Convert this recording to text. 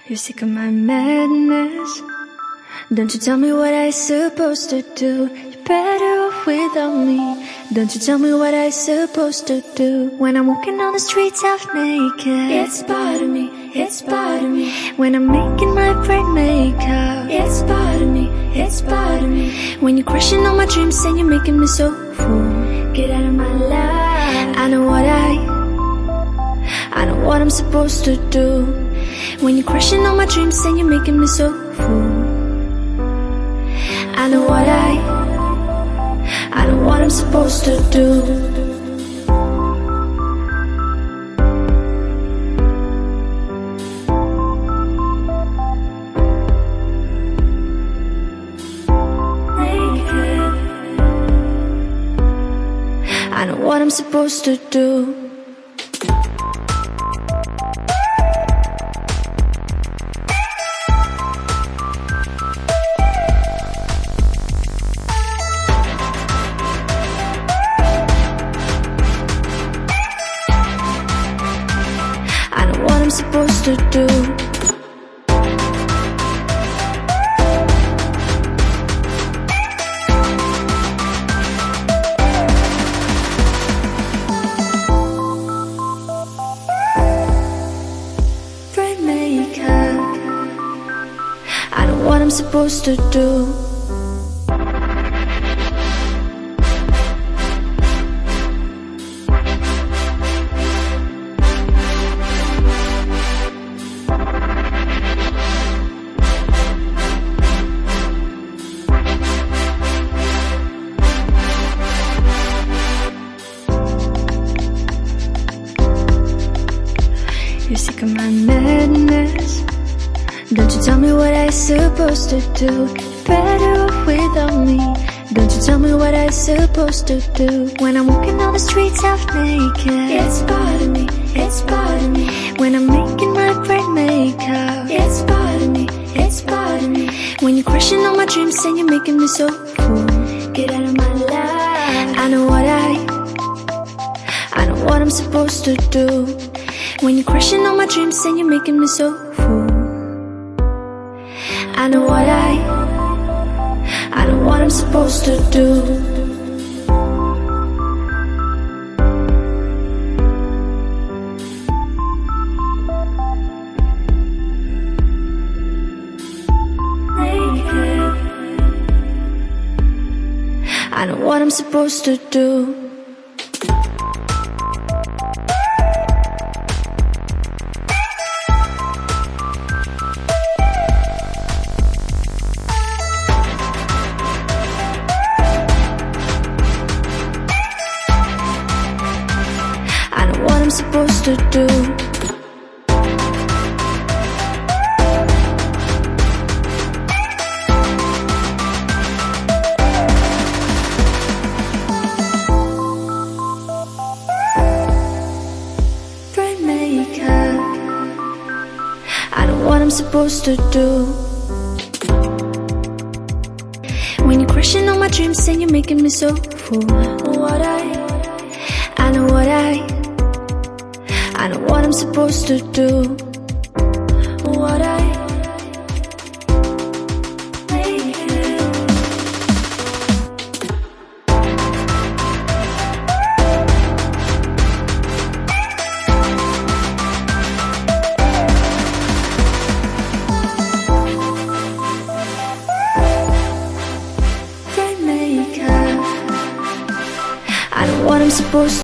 You're sick of my madness. Don't you tell me what I supposed to do. You're better off without me. Don't you tell me what I supposed to do. When I'm walking on the streets half naked, it's bothering me, it's bothering me. When I'm making my brain makeup, it's bothering me, it's bothering me. When you're crushing all my dreams and you're making me so full, get out of my life. I know what I'm supposed to do. When you're crushing all my dreams and you're making me so full, I know what I'm supposed to do. I know what I'm supposed to do. I know what I'm supposed to do. I know what I'm supposed to do. You're sick of my madness. Don't you tell me what I supposed to do. You're better off without me. Don't you tell me what I supposed to do. When I'm walking on the streets half naked, it's bothering me, it's bothering me. When I'm making my brain makeup, it's bothering me, it's bothering me. When you're crushing all my dreams and you're making me so full, get out of my life. I know what I'm supposed to do. When you're crushing all my dreams and you're making me so full, I know what I'm supposed to do. I know what I'm supposed to do. I know what I'm supposed to do. Brain maker. I know what I'm supposed to do. When you're crushing all my dreams and you're making me so full, I know what I'm supposed to do. I know what I'm supposed to do.